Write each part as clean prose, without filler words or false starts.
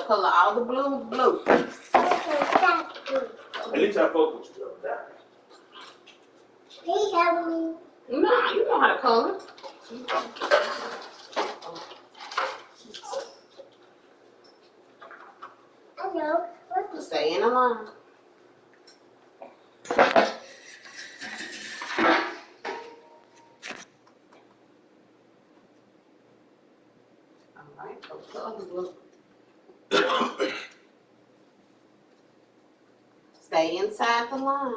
color, all the blue. At least I focused on that. Please help me. Nah, you know how to color. I know. Stay in the line. Alright, go to the other blue. Stay inside the line.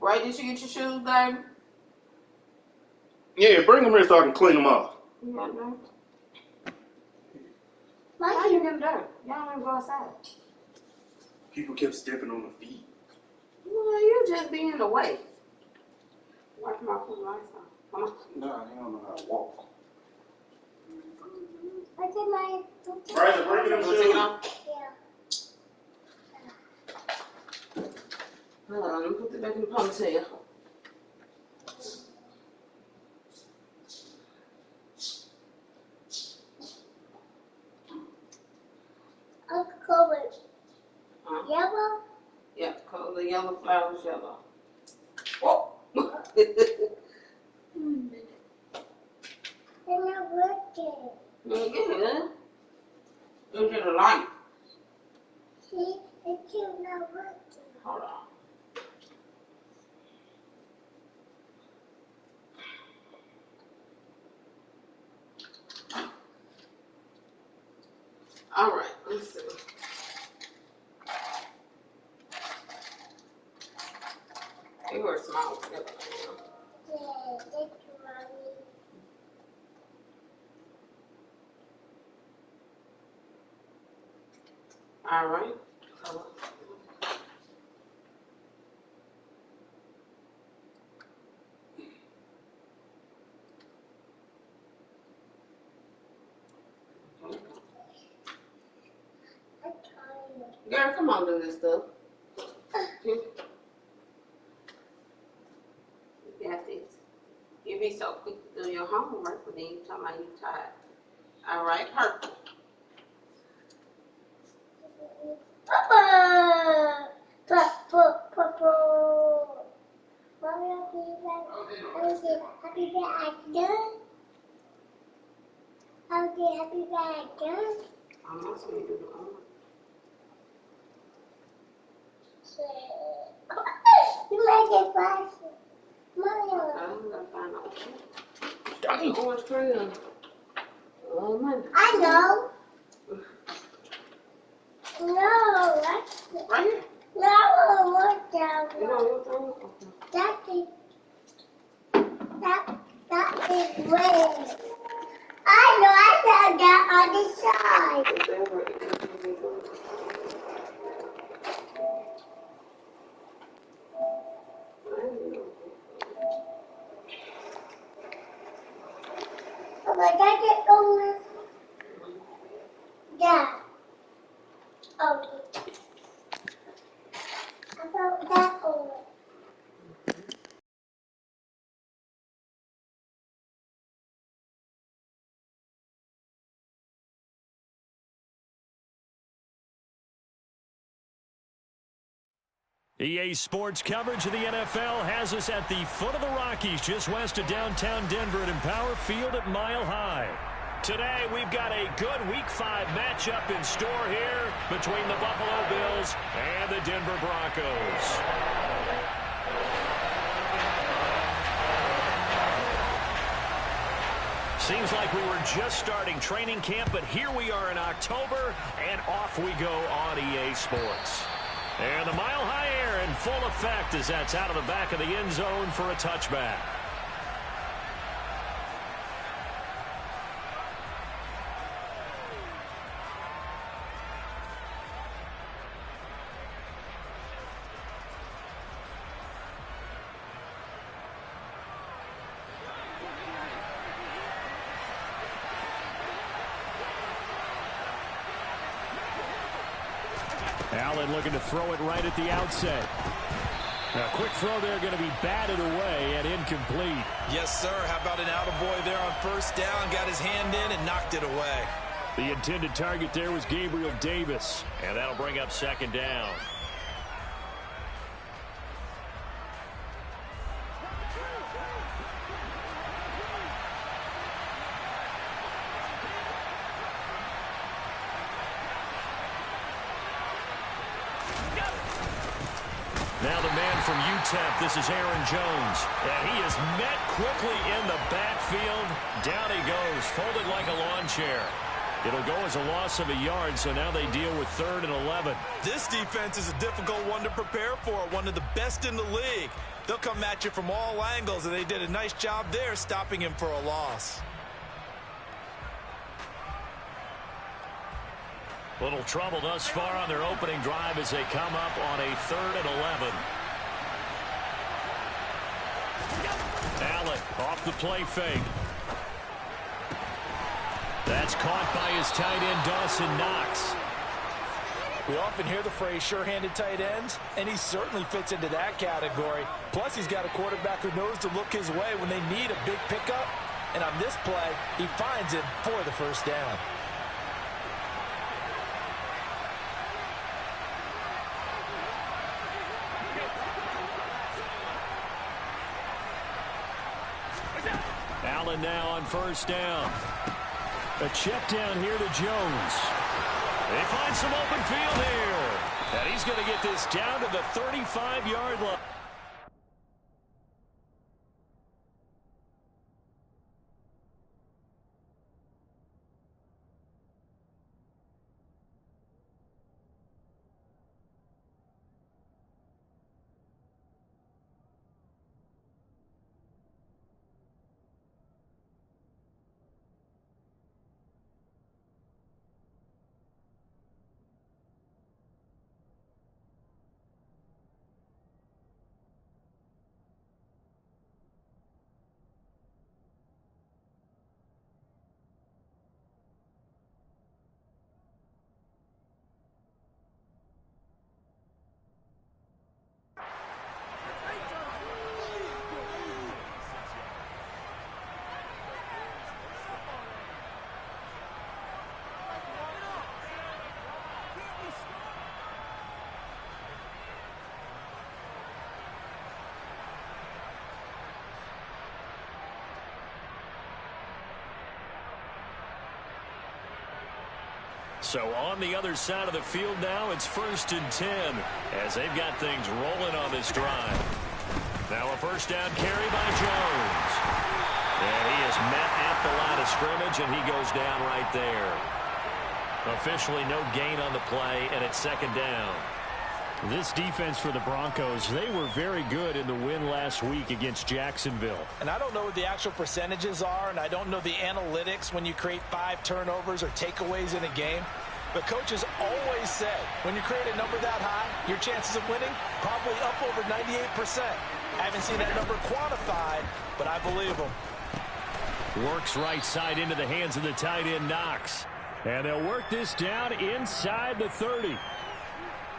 Right, did you get your shoes, baby? Yeah, bring them here so I can clean them off. You got dirt? Why you get dirt? Y'all don't go outside. People kept stepping on the feet. Well, you just be in the way. Watch my put the lights on. Come on. Nah, they don't know how to walk. What's in my... Brandon, bring them shoes. Yeah. Hold on, let me put it back in the ponytail. Color yellow? Yeah, color the yellow flowers yellow. Whoa! They're not working. Yeah. Look at the light. See, it's still not working. Hold on. All right, let's see. They were small together. Yeah, thank you, Mommy. All right. Girl, come on, do this stuff. You got this. You be so quick to do your homework, but then you talking about you tired. All right, purple. Papa! Purple. Mommy, happy birthday. Happy birthday. I'm not going to do the homework. You make it faster. Mommy, I'm going to find out. Orange crayon. Oh, man. I know. No, that's right here. No, I want that one. You know that is red. I know, I found that on the side. Oh, my God, get over. Yeah. Okay. I found that over. EA Sports coverage of the NFL has us at the foot of the Rockies, just west of downtown Denver at Empower Field at Mile High. Today, we've got a good Week 5 matchup in store here between the Buffalo Bills and the Denver Broncos. Seems like we were just starting training camp, but here we are in October, and off we go on EA Sports. And the Mile High air in full effect as that's out of the back of the end zone for a touchback. Allen looking to throw it right at the outset. A quick throw there going to be batted away and incomplete. Yes, sir. How about an attaboy there on first down? Got his hand in and knocked it away. The intended target there was Gabriel Davis, and that'll bring up second down. Now the man from UTEP, this is Aaron Jones. And he is met quickly in the backfield. Down he goes, folded like a lawn chair. It'll go as a loss of a yard, so now they deal with 3rd and 11. This defense is a difficult one to prepare for, one of the best in the league. They'll come at you from all angles, and they did a nice job there stopping him for a loss. Little trouble thus far on their opening drive as they come up on a 3rd and 11. Allen off the play fake. That's caught by his tight end, Dawson Knox. We often hear the phrase sure-handed tight ends, and he certainly fits into that category. Plus, he's got a quarterback who knows to look his way when they need a big pickup. And on this play, he finds him for the first down. Allen now on first down. A check down here to Jones. They find some open field here. And he's going to get this down to the 35-yard line. So on the other side of the field now, it's 1st and 10 as they've got things rolling on this drive. Now a first down carry by Jones. And he is met at the line of scrimmage, and he goes down right there. Officially no gain on the play, and it's 2nd down. This defense for the Broncos, they were very good in the win last week against Jacksonville. And I don't know what the actual percentages are, and I don't know the analytics when you create 5 turnovers or takeaways in a game. But coaches always say, when you create a number that high, your chances of winning probably up over 98%. I haven't seen that number quantified, but I believe them. Works right side into the hands of the tight end, Knox. And they'll work this down inside the 30.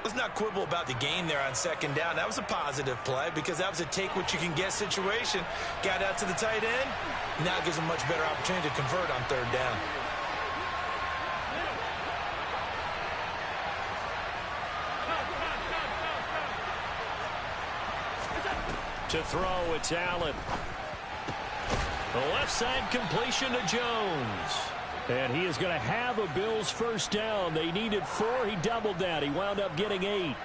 Let's not quibble about the gain there on 2nd down. That was a positive play because that was a take-what-you-can-get situation. Got out to the tight end. Now it gives them a much better opportunity to convert on 3rd down. To throw, it's Allen. The left side completion to Jones. And he is going to have a Bills first down. They needed 4. He doubled that. He wound up getting 8.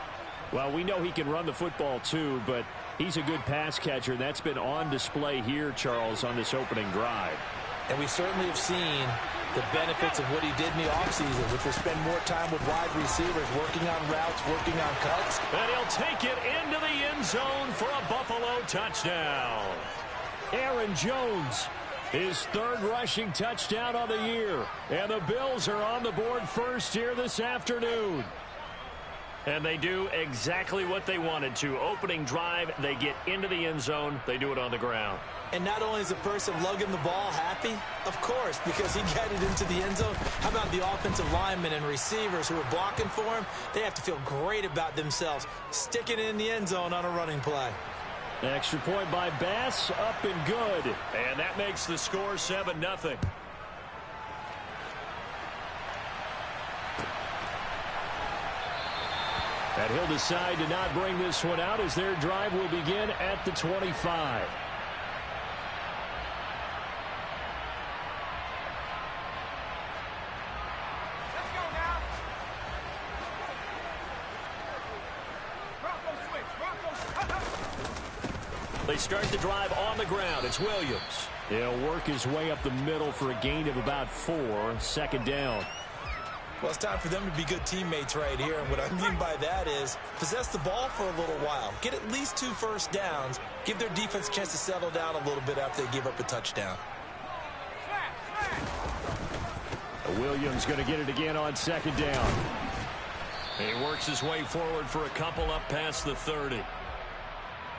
Well, we know he can run the football too, but he's a good pass catcher. That's been on display here, Charles, on this opening drive. And we certainly have seen the benefits of what he did in the offseason, which was spend more time with wide receivers, working on routes, working on cuts. And he'll take it into the end zone for a Buffalo touchdown. Aaron Jones, his 3rd rushing touchdown on the year. And the Bills are on the board first here this afternoon. And they do exactly what they wanted to. Opening drive, they get into the end zone. They do it on the ground. And not only is the person lugging the ball happy, of course, because he got it into the end zone. How about the offensive linemen and receivers who are blocking for him? They have to feel great about themselves, sticking it in the end zone on a running play. Extra point by Bass, up and good. And that makes the score 7-0. And he'll decide to not bring this one out as their drive will begin at the 25. Let's go now. Bronco switch. Bronco. They start the drive on the ground. It's Williams. He'll work his way up the middle for a gain of about 4. Second down. Well, it's time for them to be good teammates right here. And what I mean by that is possess the ball for a little while. Get at least 2 first downs. Give their defense a chance to settle down a little bit after they give up a touchdown. Williams going to get it again on second down. He works his way forward for a couple up past the 30.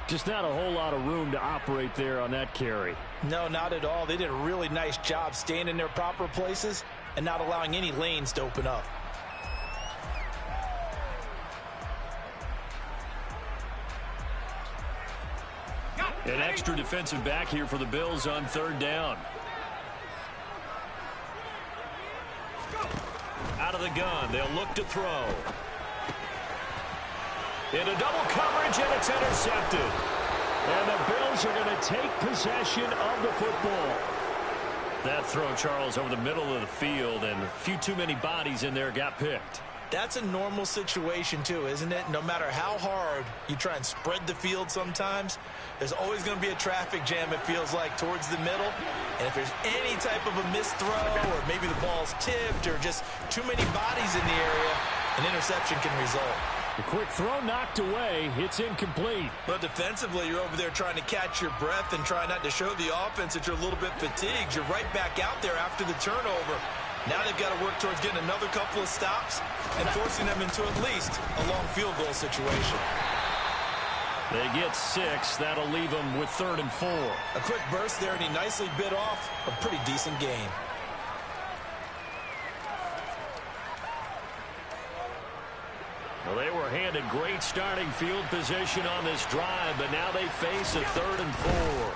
Just not a whole lot of room to operate there on that carry. No, not at all. They did a really nice job staying in their proper places and not allowing any lanes to open up. An extra defensive back here for the Bills on third down. Out of the gun, they'll look to throw. Into double coverage, and it's intercepted. And the Bills are going to take possession of the football. That throw, Charles, over the middle of the field, and a few too many bodies in there got picked. That's a normal situation, too, isn't it? No matter how hard you try and spread the field sometimes, there's always going to be a traffic jam, it feels like, towards the middle. And if there's any type of a missed throw, or maybe the ball's tipped, or just too many bodies in the area, an interception can result. The quick throw knocked away. It's incomplete. But defensively, you're over there trying to catch your breath and try not to show the offense that you're a little bit fatigued. You're right back out there after the turnover. Now they've got to work towards getting another couple of stops and forcing them into at least a long field goal situation. They get 6. That'll leave them with 3rd and 4. A quick burst there, and he nicely bit off a pretty decent gain. Well, they were handed great starting field position on this drive, but now they face a 3rd and 4.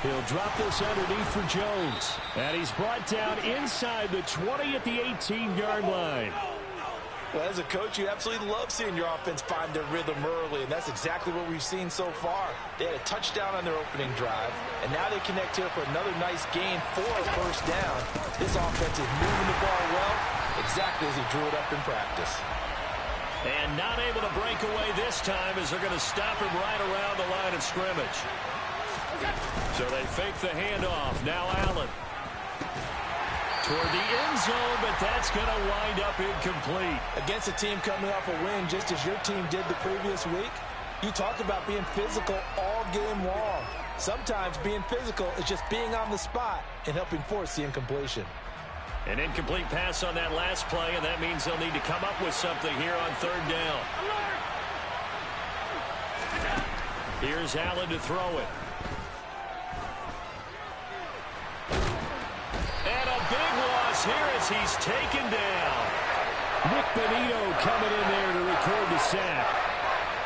He'll drop this underneath for Jones. And he's brought down inside the 20 at the 18-yard line. Well, as a coach, you absolutely love seeing your offense find their rhythm early, and that's exactly what we've seen so far. They had a touchdown on their opening drive, and now they connect here for another nice gain for a first down. This offense is moving the ball well, exactly as he drew it up in practice. And not able to break away this time as they're going to stop him right around the line of scrimmage. So they fake the handoff. Now Allen. Toward the end zone, but that's going to wind up incomplete. Against a team coming off a win just as your team did the previous week, you talked about being physical all game long. Sometimes being physical is just being on the spot and helping force the incompletion. An incomplete pass on that last play, and that means they'll need to come up with something here on third down. Here's Allen to throw it. And a big loss here as he's taken down. Nick Benito coming in there to record the sack.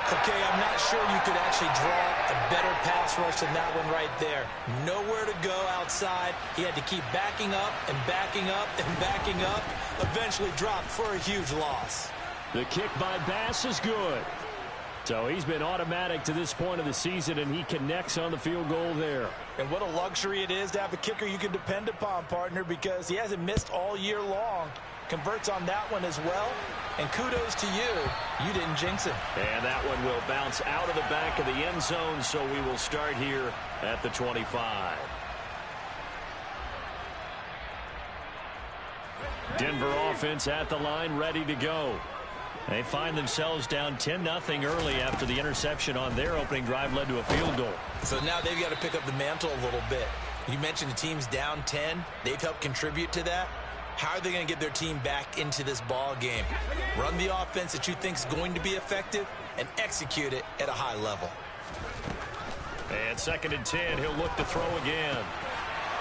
Okay, I'm not sure you could actually draw a better pass rush than that one right there. Nowhere to go outside. He had to keep backing up and backing up and backing up. Eventually dropped for a huge loss. The kick by Bass is good. So he's been automatic to this point of the season, and he connects on the field goal there. And what a luxury it is to have a kicker you can depend upon, partner, because he hasn't missed all year long. Converts on that one as well. And kudos to you. You didn't jinx it. And that one will bounce out of the back of the end zone, so we will start here at the 25. Denver offense at the line, ready to go. They find themselves down 10-0 early after the interception on their opening drive led to a field goal. So now they've got to pick up the mantle a little bit. You mentioned the team's down 10. They've helped contribute to that. How are they going to get their team back into this ball game? Run the offense that you think is going to be effective and execute it at a high level. And 2nd and 10, he'll look to throw again.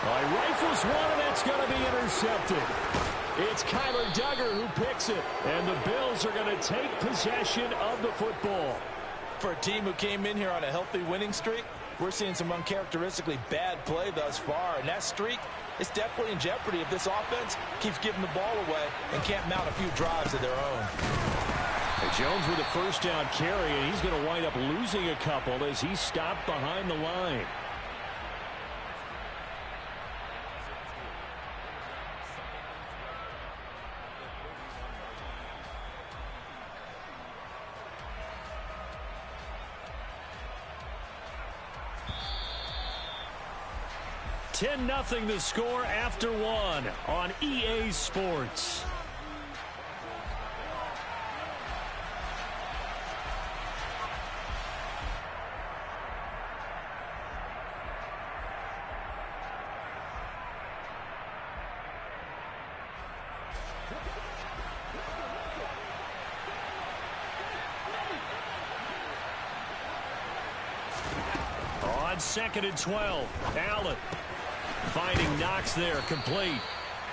He rifles one, and that's going to be intercepted. It's Kyler Duggar who picks it, and the Bills are going to take possession of the football. For a team who came in here on a healthy winning streak, we're seeing some uncharacteristically bad play thus far, and that streak is definitely in jeopardy if this offense keeps giving the ball away and can't mount a few drives of their own. Jones with a first down carry, and he's going to wind up losing a couple as he's stopped behind the line. $10-0 the score after one on EA Sports. On 2nd and 12, Allen finding Knox there, complete.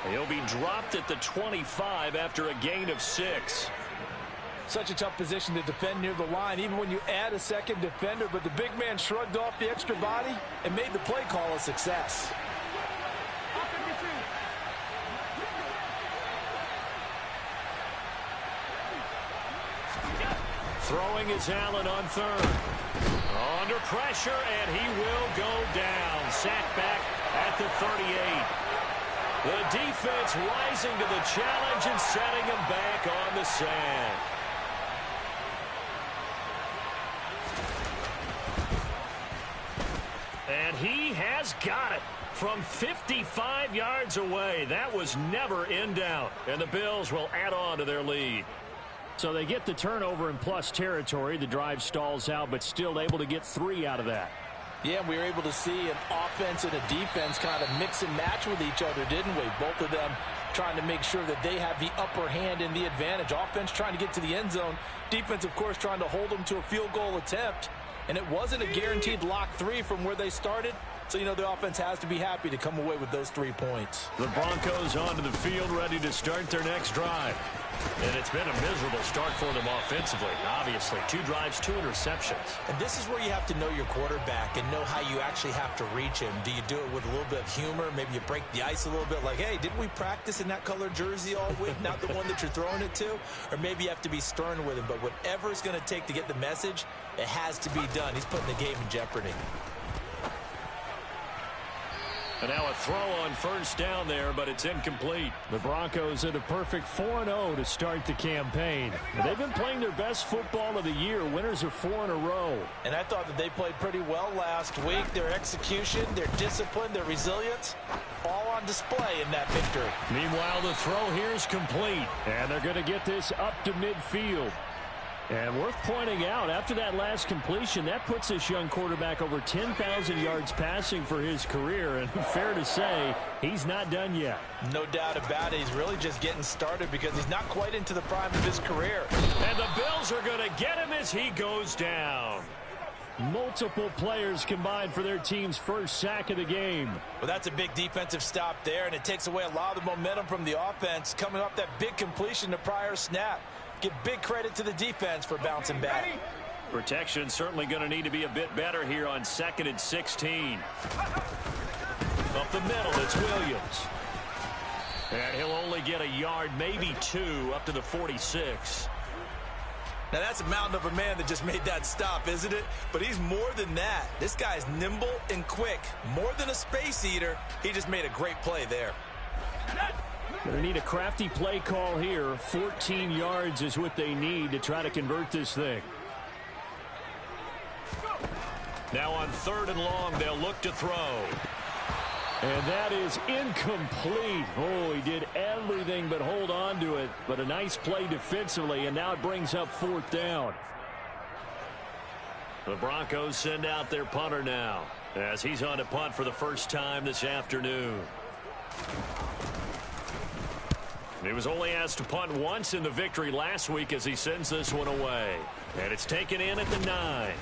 He'll be dropped at the 25 after a gain of 6. Such a tough position to defend near the line, even when you add a second defender, but the big man shrugged off the extra body and made the play call a success. Throwing is Allen on 3rd. Under pressure, and he will go down. Sacked back at the 38. The defense rising to the challenge and setting him back on the sand. And he has got it from 55 yards away. That was never in doubt. And the Bills will add on to their lead. So they get the turnover in plus territory. The drive stalls out, but still able to get 3 out of that. Yeah, we were able to see an offense and a defense kind of mix and match with each other, didn't we? Both of them trying to make sure that they have the upper hand and the advantage. Offense trying to get to the end zone. Defense, of course, trying to hold them to a field goal attempt. And it wasn't a guaranteed lock 3 from where they started. So, you know, the offense has to be happy to come away with those 3 points. The Broncos onto the field, ready to start their next drive. And it's been a miserable start for them offensively. Obviously, 2 drives, 2 interceptions. And this is where you have to know your quarterback and know how you actually have to reach him. Do you do it with a little bit of humor? Maybe you break the ice a little bit like, hey, didn't we practice in that color jersey all week? Not the one that you're throwing it to? Or maybe you have to be stern with him. But whatever it's going to take to get the message, it has to be done. He's putting the game in jeopardy. And now a throw on first down there, but it's incomplete. The Broncos at a perfect 4-0 to start the campaign. They've been playing their best football of the year. Winners of 4 in a row. And I thought that they played pretty well last week. Their execution, their discipline, their resilience, all on display in that victory. Meanwhile, the throw here is complete. And they're going to get this up to midfield. And worth pointing out, after that last completion, that puts this young quarterback over 10,000 yards passing for his career. And fair to say, he's not done yet. No doubt about it. He's really just getting started because he's not quite into the prime of his career. And the Bills are going to get him as he goes down. Multiple players combined for their team's first sack of the game. Well, that's a big defensive stop there, and it takes away a lot of the momentum from the offense coming off that big completion the prior snap. Give big credit to the defense for bouncing back. Protection certainly going to need to be a bit better here on 2nd and 16. Up the middle, it's Williams. And he'll only get a yard, maybe 2, up to the 46. Now, that's a mountain of a man that just made that stop, isn't it? But he's more than that. This guy's nimble and quick. More than a space eater. He just made a great play there. Going to need a crafty play call here. 14 yards is what they need to try to convert this thing. Now on 3rd and long, they'll look to throw. And that is incomplete. Oh, he did everything but hold on to it. But a nice play defensively, and now it brings up 4th down. The Broncos send out their punter now, as he's on to punt for the first time this afternoon. He was only asked to punt once in the victory last week as he sends this one away. And it's taken in at the 9.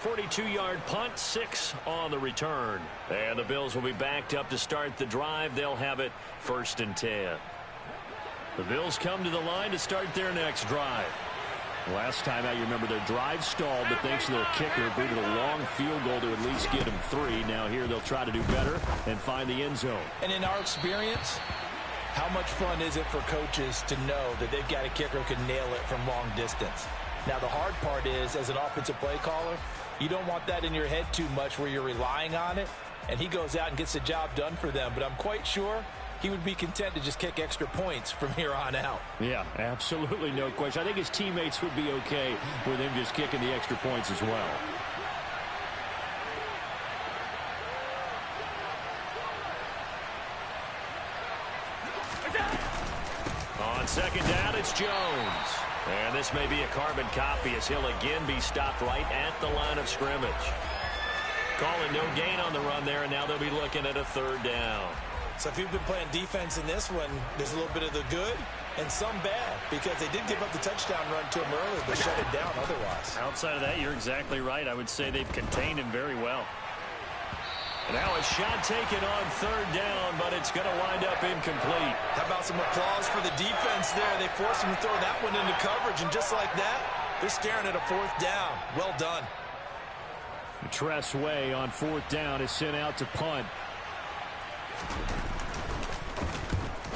42-yard punt, 6 on the return. And the Bills will be backed up to start the drive. They'll have it 1st and 10. The Bills come to the line to start their next drive. Last time out, you remember their drive stalled, but thanks to their kicker, booted a long field goal to at least get them 3. Now here they'll try to do better and find the end zone. And in our experience, how much fun is it for coaches to know that they've got a kicker who can nail it from long distance? Now, the hard part is, as an offensive play caller, you don't want that in your head too much where you're relying on it, and he goes out and gets the job done for them. But I'm quite sure he would be content to just kick extra points from here on out. Yeah, absolutely no question. I think his teammates would be okay with him just kicking the extra points as well. On 2nd down, it's Jones. And this may be a carbon copy as he'll again be stopped right at the line of scrimmage. Calling no gain on the run there, and now they'll be looking at a 3rd down. So if you've been playing defense in this one, there's a little bit of the good and some bad, because they did give up the touchdown run to him earlier, but shut it down otherwise. Outside of that, you're exactly right. I would say they've contained him very well. And now a shot taken on 3rd down, but it's going to wind up incomplete. How about some applause for the defense there? They forced him to throw that one into coverage, and just like that, they're staring at a 4th down. Well done. Tress Way on 4th down is sent out to punt.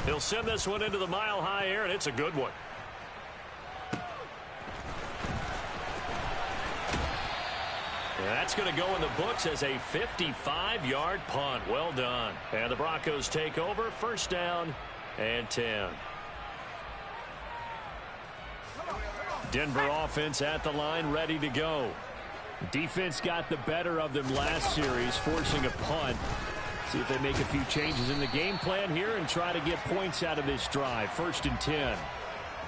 He'll send this one into the mile-high air, and it's a good one. That's going to go in the books as a 55-yard punt. Well done. And the Broncos take over, 1st down and 10. Denver offense at the line, ready to go. Defense got the better of them last series, forcing a punt. See if they make a few changes in the game plan here and try to get points out of this drive. 1st and 10.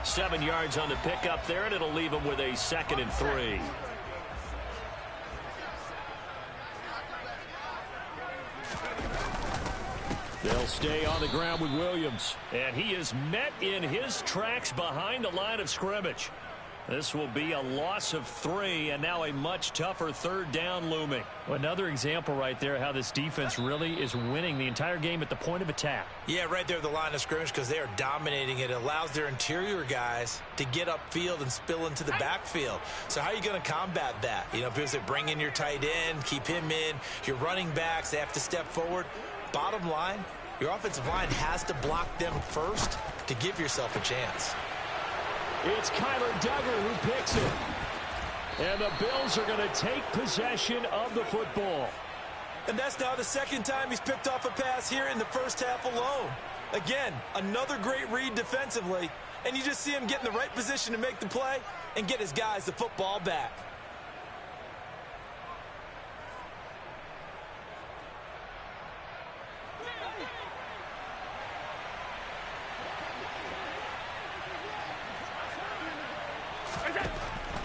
7 yards on the pickup there, and it'll leave them with a 2nd and 3. They'll stay on the ground with Williams. And he is met in his tracks behind the line of scrimmage. This will be a loss of 3, and now a much tougher 3rd down looming. Another example right there how this defense really is winning the entire game at the point of attack. Yeah, right there at the line of scrimmage, because they are dominating. It allows their interior guys to get upfield and spill into the backfield. So how are you going to combat that? You know, people say bring in your tight end, keep him in. Your running backs, they have to step forward. Bottom line, your offensive line has to block them first to give yourself a chance. It's Kyler Duggar who picks it. And the Bills are going to take possession of the football. And that's now the 2nd time he's picked off a pass here in the 1st half alone. Again, another great read defensively. And you just see him get in the right position to make the play and get his guys the football back.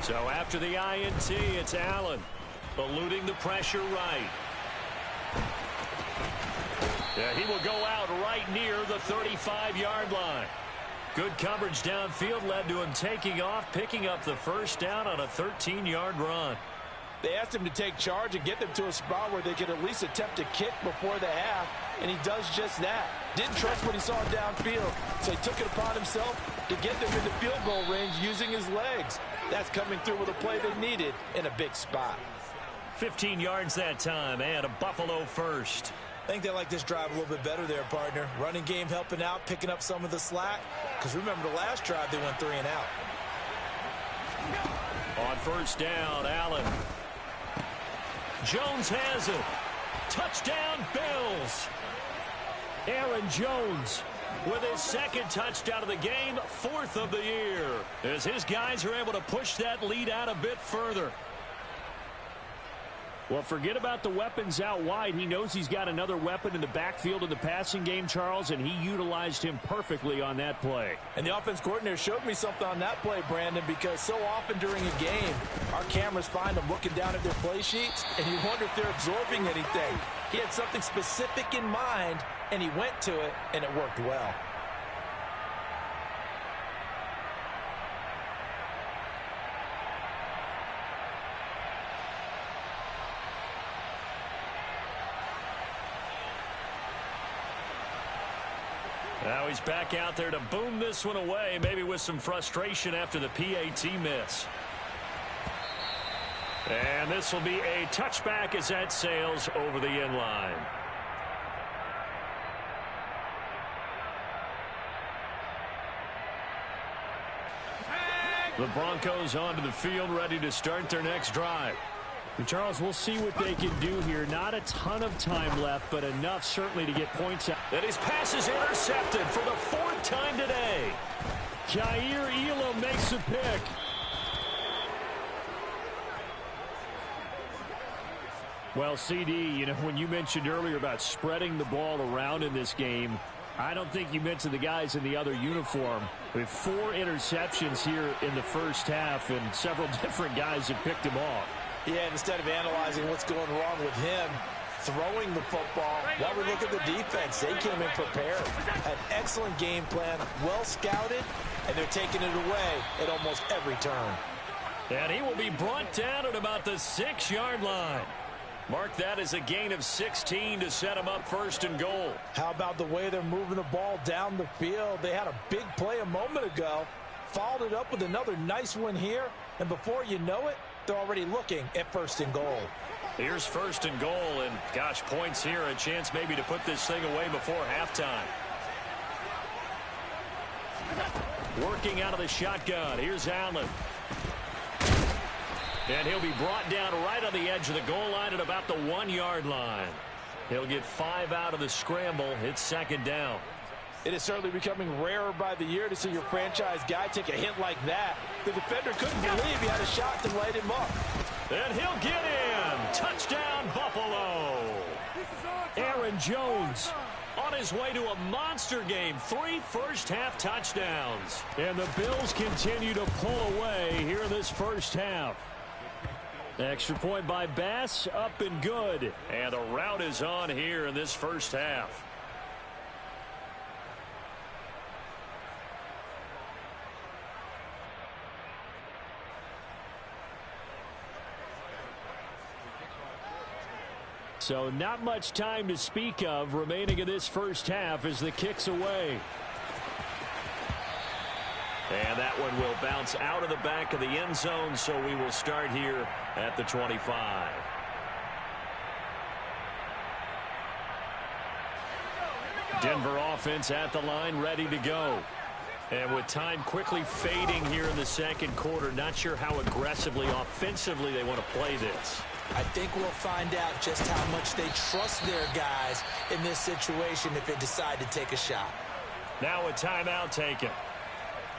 So after the INT, it's Allen eluding the pressure right. Yeah, he will go out right near the 35-yard line. Good coverage downfield led to him taking off, picking up the 1st down on a 13-yard run. They asked him to take charge and get them to a spot where they could at least attempt a kick before the half, and he does just that. Didn't trust what he saw downfield, so he took it upon himself to get them in the field goal range using his legs. That's coming through with a play they needed in a big spot. 15 yards that time, and a Buffalo 1st. I think they like this drive a little bit better there, partner. Running game helping out, picking up some of the slack. Because remember the last drive, they went 3 and out. On 1st down, Allen. Jones has it. Touchdown, Bills. Aaron Jones with his 2nd touchdown of the game, 4th of the year, as his guys are able to push that lead out a bit further. Well, forget about the weapons out wide. He knows he's got another weapon in the backfield in the passing game, Charles, and he utilized him perfectly on that play. And the offense coordinator showed me something on that play, Brandon, because so often during a game, our cameras find them looking down at their play sheets, and you wonder if they're absorbing anything. He had something specific in mind, and he went to it, and it worked well. Now he's back out there to boom this one away, maybe with some frustration after the PAT miss. And this will be a touchback as that sails over the end line. The Broncos onto the field, ready to start their next drive. And Charles, we'll see what they can do here. Not a ton of time left, but enough certainly to get points out. And his pass is intercepted for the 4th time today. Jair Elam makes a pick. Well, CD, you know, when you mentioned earlier about spreading the ball around in this game, I don't think you mentioned the guys in the other uniform. We have 4 interceptions here in the first half, and several different guys have picked him off. Yeah, instead of analyzing what's going wrong with him, throwing the football, while we look at the defense, they came in prepared. An excellent game plan, well scouted, and they're taking it away at almost every turn. And he will be brought down at about the 6-yard line. Mark that as a gain of 16 to set him up 1st and goal. How about the way they're moving the ball down the field? They had a big play a moment ago, followed it up with another nice one here, and before you know it, they're already looking at 1st and goal. Here's 1st and goal, and gosh, points here, a chance maybe to put this thing away before halftime. Working out of the shotgun, here's Allen. And he'll be brought down right on the edge of the goal line at about the 1-yard line. He'll get 5 out of the scramble. It's 2nd down. It is certainly becoming rarer by the year to see your franchise guy take a hit like that. The defender couldn't believe he had a shot to light him up. And he'll get in. Touchdown, Buffalo. Aaron Jones on his way to a monster game. 3 first-half touchdowns. And the Bills continue to pull away here in this first half. Extra point by Bass, up and good. And the route is on here in this first half. So not much time to speak of remaining in this first half as the kick's away. And that one will bounce out of the back of the end zone, so we will start here at the 25. Denver offense at the line, ready to go. And with time quickly fading here in the 2nd quarter, not sure how aggressively, offensively they want to play this. I think we'll find out just how much they trust their guys in this situation if they decide to take a shot. Now a timeout taken.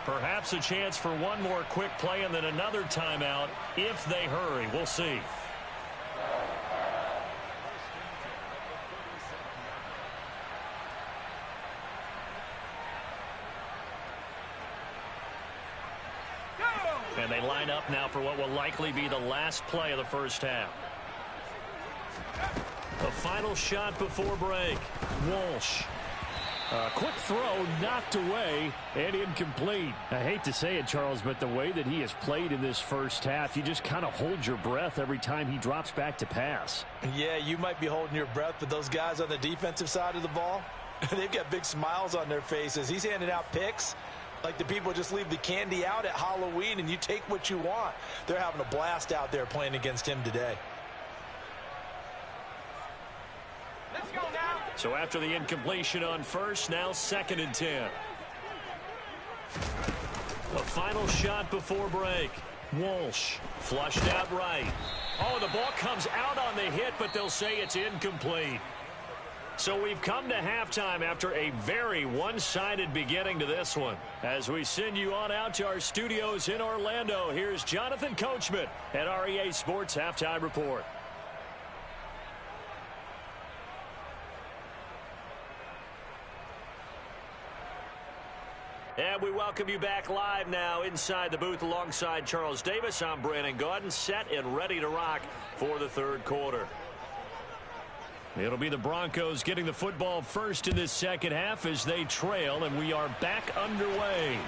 Perhaps a chance for one more quick play and then another timeout if they hurry. We'll see. And they line up now for what will likely be the last play of the first half. The final shot before break. Walsh. A quick throw knocked away and incomplete. I hate to say it, Charles, but the way that he has played in this first half, you just kind of hold your breath every time he drops back to pass. Yeah, you might be holding your breath, but those guys on the defensive side of the ball, they've got big smiles on their faces. He's handing out picks like the people just leave the candy out at Halloween and you take what you want. They're having a blast out there playing against him today. Let's go now. So after the incompletion on first, now 2nd and 10. A final shot before break. Walsh flushed out right. Oh, the ball comes out on the hit, but they'll say it's incomplete. So we've come to halftime after a very one-sided beginning to this one. As we send you on out to our studios in Orlando, here's Jonathan Coachman at REA Sports Halftime Report. And we welcome you back live now inside the booth alongside Charles Davis. I'm Brandon Gaudin, set and ready to rock for the 3rd quarter. It'll be the Broncos getting the football first in this 2nd half as they trail, and we are back underway.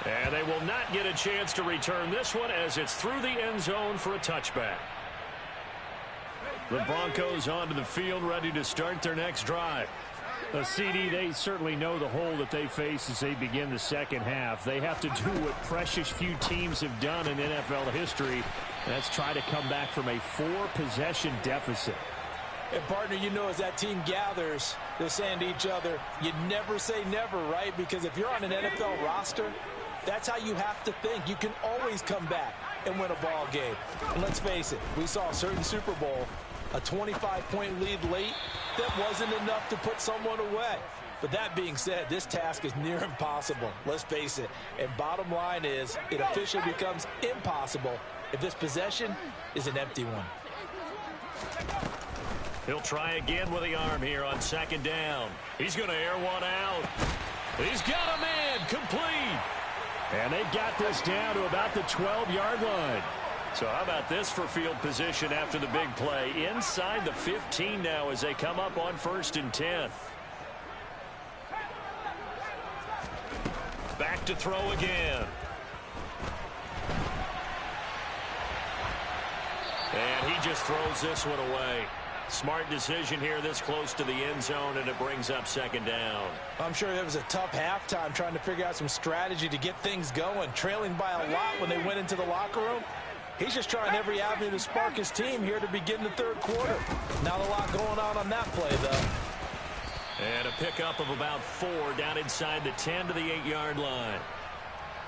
And they will not get a chance to return this one as it's through the end zone for a touchback. The Broncos onto the field ready to start their next drive. The CD, they certainly know the hole that they face as they begin the second half. They have to do what precious few teams have done in NFL history. That's try to come back from a 4-possession deficit. And, partner, you know, as that team gathers, they're saying to each other, you never say never, right? Because if you're on an NFL roster, that's how you have to think. You can always come back and win a ball game. And let's face it, we saw a certain Super Bowl, a 25-point lead late, that wasn't enough to put someone away. But that being said, this task is near impossible. Let's face it. And bottom line is, it officially becomes impossible if this possession is an empty one. He'll try again with the arm here on second down. He's going to air one out. He's got a man complete. And they've got this down to about the 12-yard line. So how about this for field position after the big play? Inside the 15 now as they come up on 1st and 10. Back to throw again. And he just throws this one away. Smart decision here this close to the end zone, and it brings up second down. I'm sure it was a tough halftime trying to figure out some strategy to get things going, trailing by a lot when they went into the locker room. He's just trying every avenue to spark his team here to begin the third quarter. Not a lot going on that play, though. And a pickup of about 4 down inside the 10 to the 8-yard line.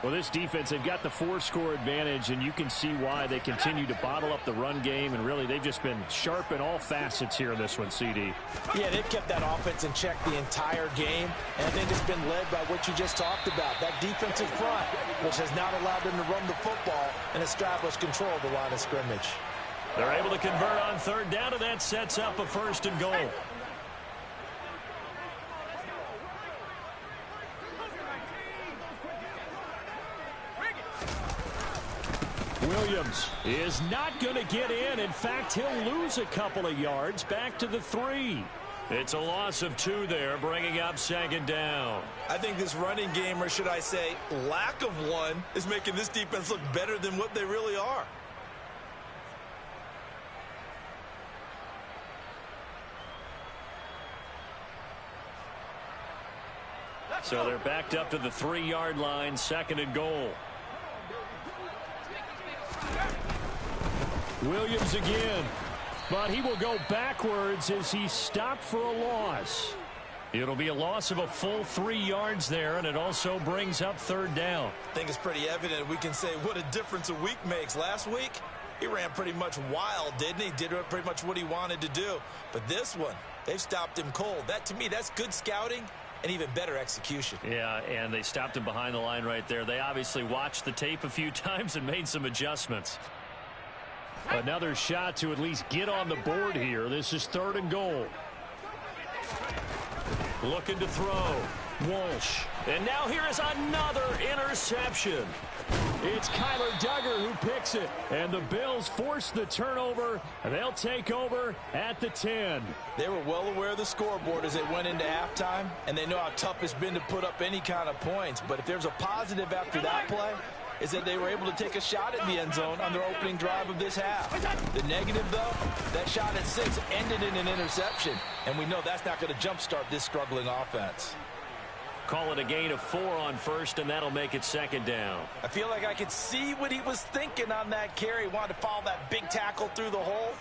Well, this defense, they've got the 4-score advantage, and you can see why they continue to bottle up the run game, and really they've just been sharp in all facets here in this one, CD. Yeah, they've kept that offense in check the entire game, and I think it's been led by what you just talked about, that defensive front, which has not allowed them to run the football and establish control of the line of scrimmage. They're able to convert on third down, and that sets up a 1st and goal. Williams is not going to get in. In fact, he'll lose a couple of yards back to the 3. It's a loss of 2 there, bringing up second down. I think this running game, or should I say lack of one, is making this defense look better than what they really are. So they're backed up to the 3-yard line, 2nd and goal. Williams again, but he will go backwards as he's stopped for a loss. It'll be a loss of a full 3 yards there, and it also brings up third down. I think it's pretty evident we can say what a difference a week makes. Last week, he ran pretty much wild, didn't he? Did pretty much what he wanted to do. But this one, they've stopped him cold. That, to me, that's good scouting and even better execution. Yeah, and they stopped him behind the line right there. They obviously watched the tape a few times and made some adjustments. Another shot to at least get on the board here. This is 3rd and goal. Looking to throw. Walsh. And now here is another interception. It's Kyler Duggar who picks it. And the Bills force the turnover. And they'll take over at the 10. They were well aware of the scoreboard as they went into halftime. And they know how tough it's been to put up any kind of points. But if there's a positive after that play, is that they were able to take a shot at the end zone on their opening drive of this half. The negative, though, that shot at 6 ended in an interception. And we know that's not going to jumpstart this struggling offense. Call it a gain of 4 on 1st, and that'll make it 2nd down. I feel like I could see what he was thinking on that carry. He wanted to follow that big tackle through the hole.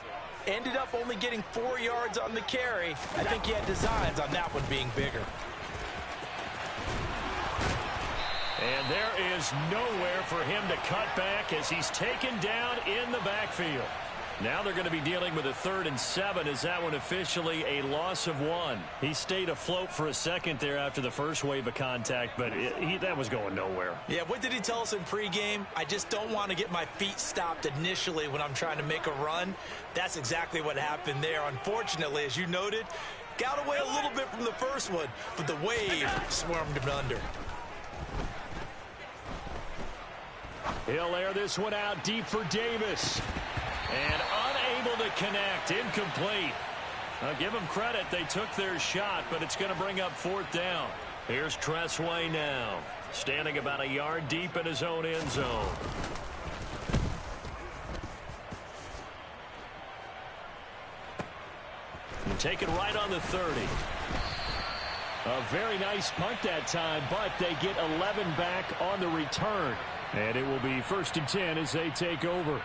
Ended up only getting 4 yards on the carry. I think he had designs on that one being bigger. And there is nowhere for him to cut back as he's taken down in the backfield. Now they're going to be dealing with a 3rd and 7 as that one officially a loss of 1. He stayed afloat for a second there after the first wave of contact, but that was going nowhere. Yeah, what did he tell us in pregame? I just don't want to get my feet stopped initially when I'm trying to make a run. That's exactly what happened there. Unfortunately, as you noted, got away a little bit from the first one, but the wave swarmed him under. He'll air this one out deep for Davis. And unable to connect. Incomplete. I'll give them credit. They took their shot, but it's going to bring up 4th down. Here's Tressway now. Standing about a yard deep in his own end zone. And take it right on the 30. A very nice punt that time, but they get 11 back on the return. And it will be 1st and 10 as they take over.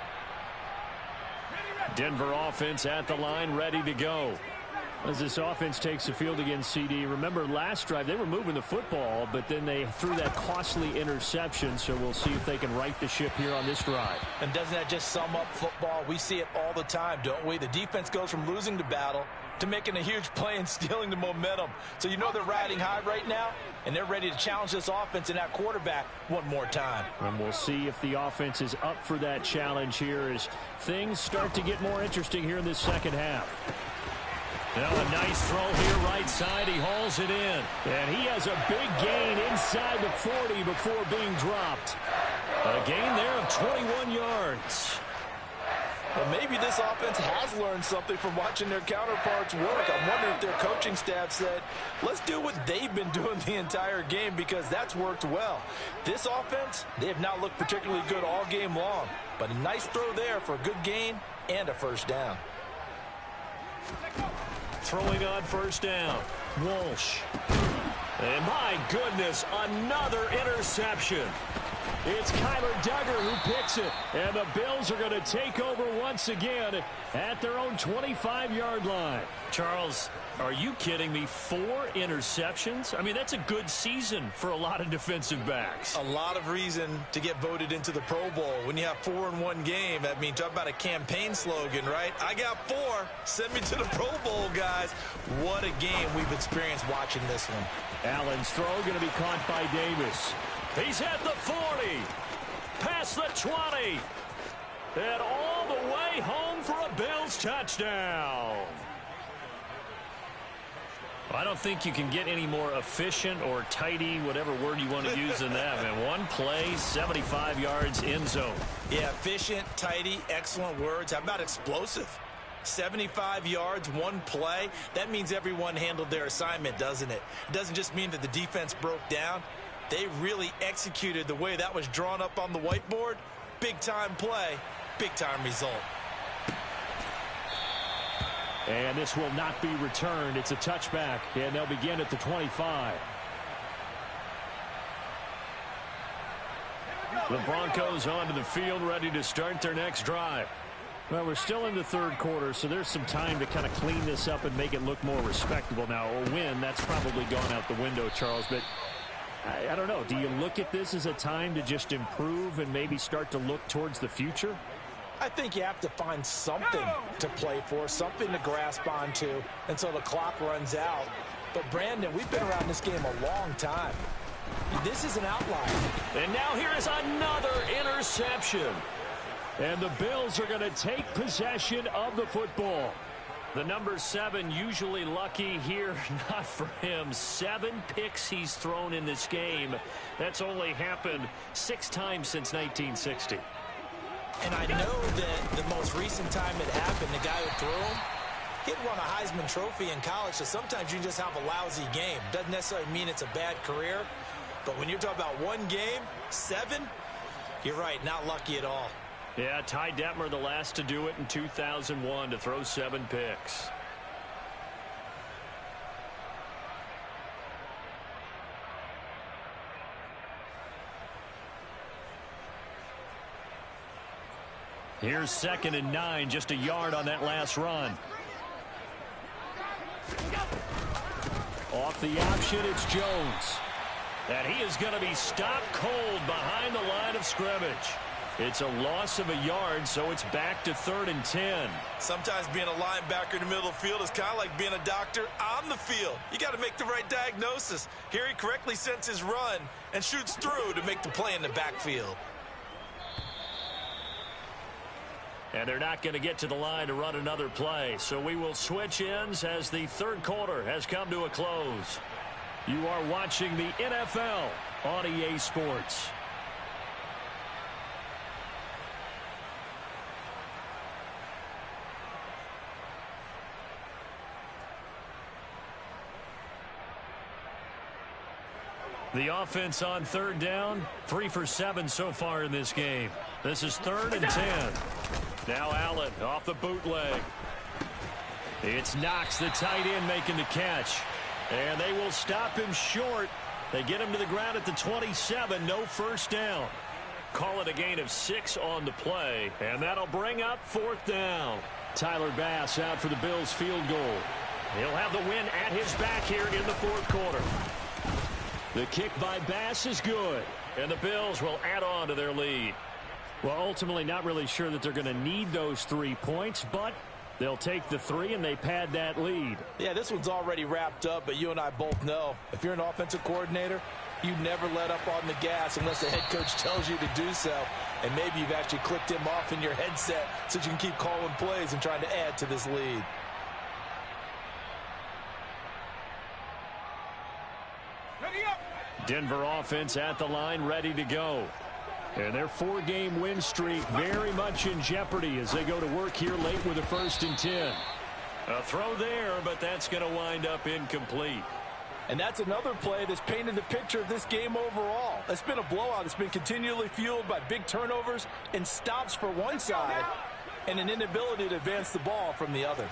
Denver offense at the line, ready to go. As this offense takes the field against CD, remember last drive they were moving the football, but then they threw that costly interception, so we'll see if they can right the ship here on this drive. And doesn't that just sum up football? We see it all the time, don't we? The defense goes from losing the battle to making a huge play and stealing the momentum. So you know they're riding high right now, and they're ready to challenge this offense and that quarterback one more time. And we'll see if the offense is up for that challenge here as things start to get more interesting here in this second half. Now a nice throw here right side. He hauls it in. And he has a big gain inside the 40 before being dropped. A gain there of 21 yards. Well, maybe this offense has learned something from watching their counterparts work. I'm wondering if their coaching staff said, let's do what they've been doing the entire game because that's worked well. This offense, they have not looked particularly good all game long. But a nice throw there for a good gain and a first down. Throwing on first down, Walsh. And my goodness, another interception. It's Kyler Duggar who picks it. And the Bills are going to take over once again at their own 25-yard line. Charles, are you kidding me? 4 interceptions? I mean, that's a good season for a lot of defensive backs. A lot of reason to get voted into the Pro Bowl. When you have 4 in one game, I mean, talk about a campaign slogan, right? I got 4. Send me to the Pro Bowl, guys. What a game we've experienced watching this one. Allen's throw going to be caught by Davis. He's at the 40, past the 20, and all the way home for a Bills touchdown. I don't think you can get any more efficient or tidy, whatever word you want to use than that, man. One play, 75 yards, end zone. Yeah, efficient, tidy, excellent words. How about explosive? 75 yards, one play. That means everyone handled their assignment, doesn't it? It doesn't just mean that the defense broke down. They really executed the way that was drawn up on the whiteboard. Big-time play, big-time result. And this will not be returned. It's a touchback, and they'll begin at the 25. The Broncos onto the field, ready to start their next drive. Well, we're still in the third quarter, so there's some time to kind of clean this up and make it look more respectable. Now, a win, that's probably gone out the window, Charles, but I don't know. Do you look at this as a time to just improve and maybe start to look towards the future? I think you have to find something to play for, something to grasp onto until the clock runs out. But, Brandon, we've been around this game a long time. This is an outlier. And now here is another interception. And the Bills are going to take possession of the football. The number 7 usually lucky here, not for him. 7 picks he's thrown in this game. That's only happened 6 times since 1960. And I know that the most recent time it happened, the guy who threw him, he'd won a Heisman Trophy in college, so sometimes you just have a lousy game. Doesn't necessarily mean it's a bad career, but when you're talking about one game, 7, you're right, not lucky at all. Yeah, Ty Detmer, the last to do it in 2001, to throw 7 picks. Here's 2nd and 9, just a yard on that last run. Off the option, it's Jones. And he is going to be stopped cold behind the line of scrimmage. It's a loss of a yard, so it's back to 3rd and 10. Sometimes being a linebacker in the middle of the field is kind of like being a doctor on the field. You got to make the right diagnosis. Here he correctly sends his run and shoots through to make the play in the backfield. And they're not going to get to the line to run another play. So we will switch ends as the third quarter has come to a close. You are watching the NFL on EA Sports. The offense on 3rd down, 3 for 7 so far in this game. This is 3rd and 10. Now Allen off the bootleg. It's Knox, the tight end, making the catch. And they will stop him short. They get him to the ground at the 27. No first down. Call it a gain of 6 on the play. And that'll bring up 4th down. Tyler Bass out for the Bills field goal. He'll have the win at his back here in the 4th quarter. The kick by Bass is good. And the Bills will add on to their lead. Well, ultimately not really sure that they're going to need those 3 points, but they'll take the 3 and they pad that lead. Yeah, this one's already wrapped up, but you and I both know if you're an offensive coordinator, you never let up on the gas unless the head coach tells you to do so. And maybe you've actually clicked him off in your headset so you can keep calling plays and trying to add to this lead. Denver offense at the line, ready to go. And their 4-game win streak very much in jeopardy as they go to work here late with a 1st and 10. A throw there, but that's going to wind up incomplete. And that's another play that's painted the picture of this game overall. It's been a blowout. It's been continually fueled by big turnovers and stops for one side and an inability to advance the ball from the other.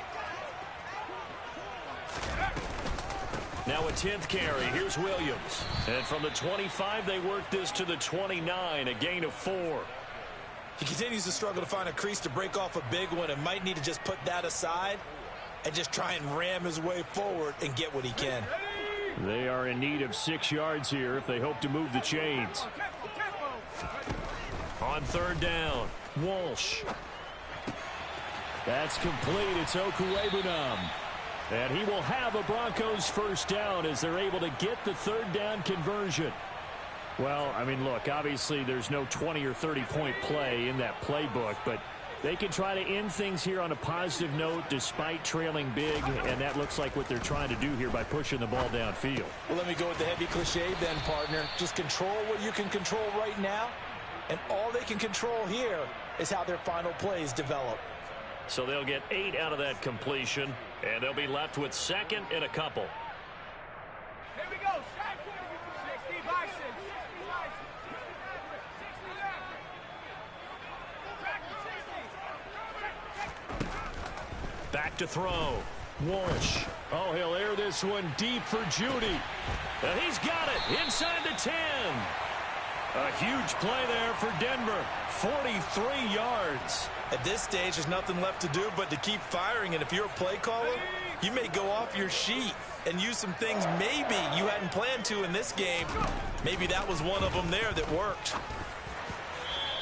Now a 10th carry. Here's Williams. And from the 25, they work this to the 29, a gain of 4. He continues to struggle to find a crease to break off a big one and might need to just put that aside and just try and ram his way forward and get what he can. They are in need of 6 yards here if they hope to move the chains. On 3rd down, Walsh. That's complete. It's Okuwebunam. And he will have a Broncos 1st down as they're able to get the 3rd down conversion. Well, I mean, look, obviously there's no 20 or 30-point play in that playbook, but they can try to end things here on a positive note despite trailing big, and that looks like what they're trying to do here by pushing the ball downfield. Well, let me go with the heavy cliche then, partner. Just control what you can control right now, and all they can control here is how their final plays develop. So they'll get 8 out of that completion, and they'll be left with 2nd and a couple. Here we go. 60 Bison. 60 Back to throw. Walsh. Oh, he'll air this one deep for Judy. And he's got it inside the 10. A huge play there for Denver. 43 yards. At this stage, there's nothing left to do but to keep firing. And if you're a play caller, you may go off your sheet and use some things maybe you hadn't planned to in this game. Maybe that was one of them there that worked.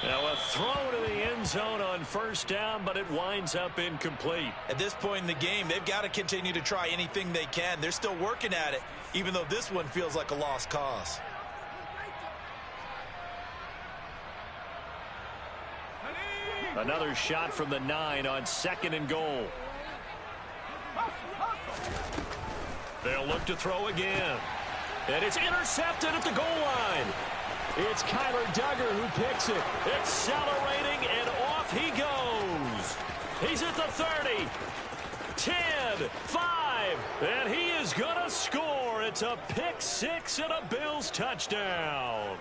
Now a throw to the end zone on 1st down, but it winds up incomplete. At this point in the game, they've got to continue to try anything they can. They're still working at it, even though this one feels like a lost cause. Another shot from the 9 on 2nd and goal. They'll look to throw again. And it's intercepted at the goal line. It's Kyler Duggar who picks it. Accelerating, and off he goes. He's at the 30. 10, 5, and he is going to score. It's a pick 6 and a Bills touchdown.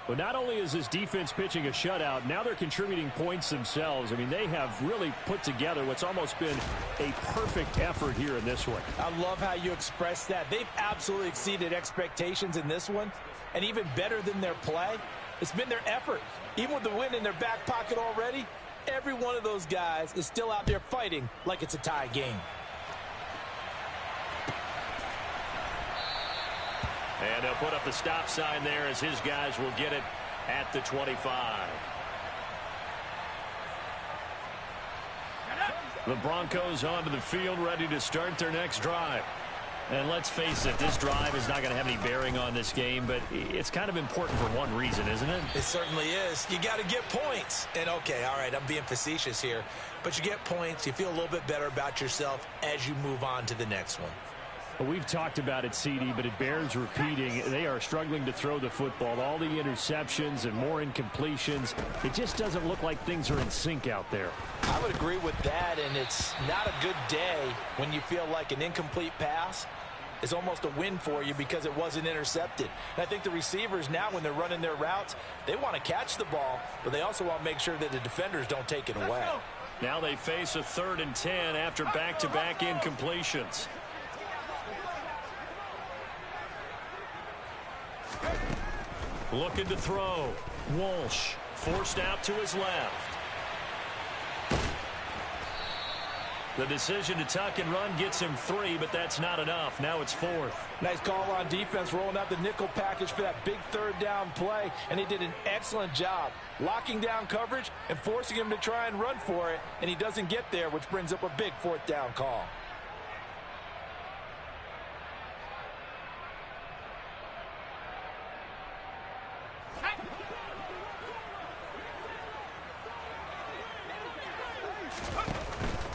Well, not only is this defense pitching a shutout, now they're contributing points themselves. I mean, they have really put together what's almost been a perfect effort here in this one. I love how you express that. They've absolutely exceeded expectations in this one, and even better than their play, it's been their effort. Even with the win in their back pocket already, every one of those guys is still out there fighting like it's a tie game. And they'll put up the stop sign there as his guys will get it at the 25. The Broncos onto the field, ready to start their next drive. And let's face it, this drive is not going to have any bearing on this game, but it's kind of important for one reason, isn't it? It certainly is. You got to get points. And, okay, all right, I'm being facetious here. But you get points, you feel a little bit better about yourself as you move on to the next one. Well, we've talked about it, CD, but it bears repeating. They are struggling to throw the football. All the interceptions and more incompletions. It just doesn't look like things are in sync out there. I would agree with that, and it's not a good day when you feel like an incomplete pass is almost a win for you because it wasn't intercepted. And I think the receivers now, when they're running their routes, they want to catch the ball, but they also want to make sure that the defenders don't take it away. Now they face a 3rd and 10 after back-to-back incompletions. Looking to throw. Walsh forced out to his left. The decision to tuck and run gets him 3, but that's not enough. Now it's 4th. Nice call on defense, rolling out the nickel package for that big third down play, and he did an excellent job locking down coverage and forcing him to try and run for it, and he doesn't get there, which brings up a big 4th down call.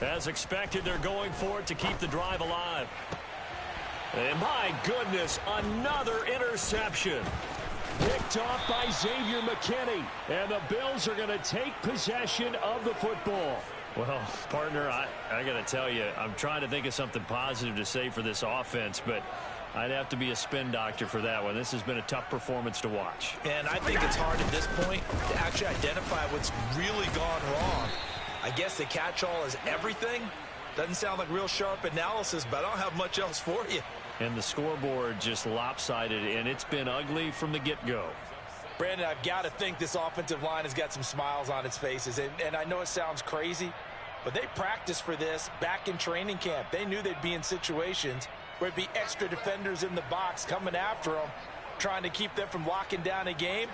As expected, they're going for it to keep the drive alive. And my goodness, another interception. Picked off by Xavier McKinney. And the Bills are going to take possession of the football. Well, partner, I got to tell you, I'm trying to think of something positive to say for this offense, but I'd have to be a spin doctor for that one. This has been a tough performance to watch. And I think it's hard at this point to actually identify what's really gone wrong. I guess the catch-all is everything. Doesn't sound like real sharp analysis, but I don't have much else for you. And the scoreboard just lopsided, and it's been ugly from the get-go. Brandon, I've got to think this offensive line has got some smiles on its faces. And I know it sounds crazy, but they practiced for this back in training camp. They knew they'd be in situations where it'd be extra defenders in the box coming after them, trying to keep them from locking down a game.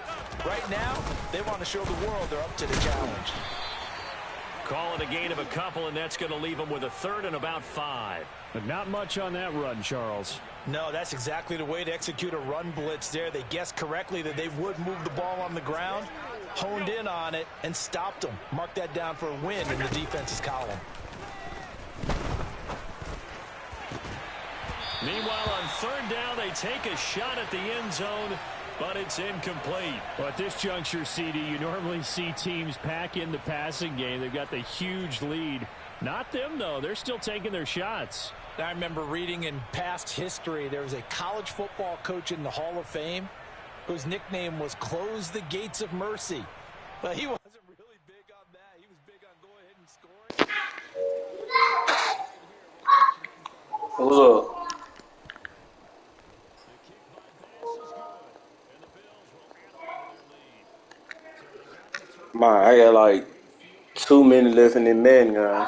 Right now, they want to show the world they're up to the challenge. Calling a gain of a couple, and that's going to leave them with a 3rd and about 5. But not much on that run, Charles. No, that's exactly the way to execute a run blitz there. They guessed correctly that they would move the ball on the ground, honed in on it, and stopped them. Mark that down for a win in the defense's column. Meanwhile, on 3rd down, they take a shot at the end zone, but it's incomplete. Well, at this juncture, CD, you normally see teams pack in the passing game. They've got the huge lead. Not them, though. They're still taking their shots. I remember reading in past history, there was a college football coach in the Hall of Fame whose nickname was Close the Gates of Mercy. But he wasn't really big on that. He was big on go ahead and score. What's up? I got like 2 minutes left in the Madden, guys.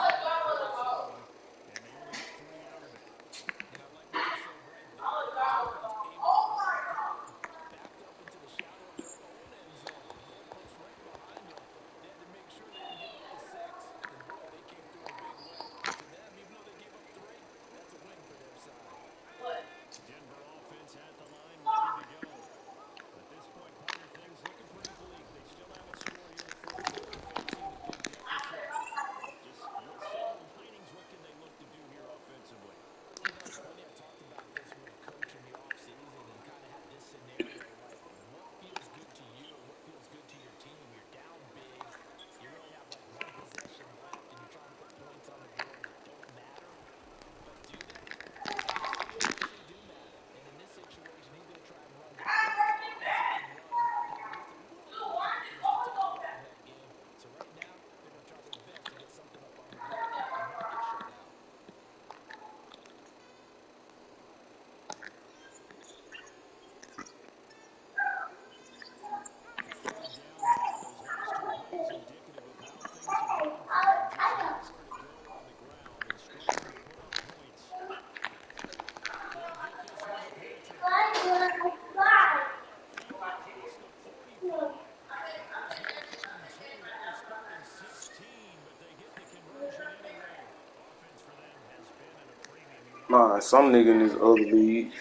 Some nigga in this other league.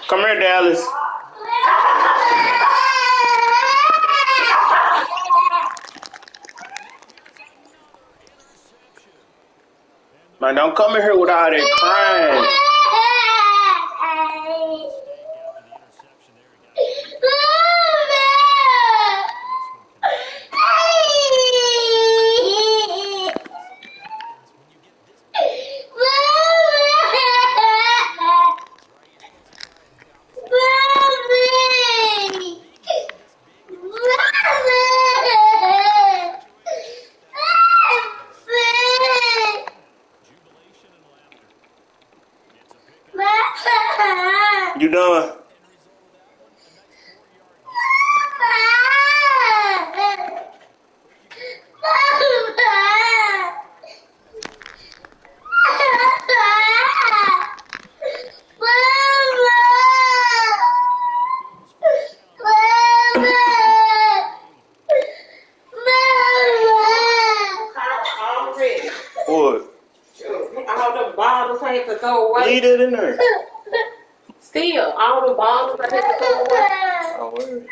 Come here, Dallas. Man, don't come in here with all that crying. You done? I had to throw away. Leave it in there. Still, all the balls I had to throw away. Oh, word.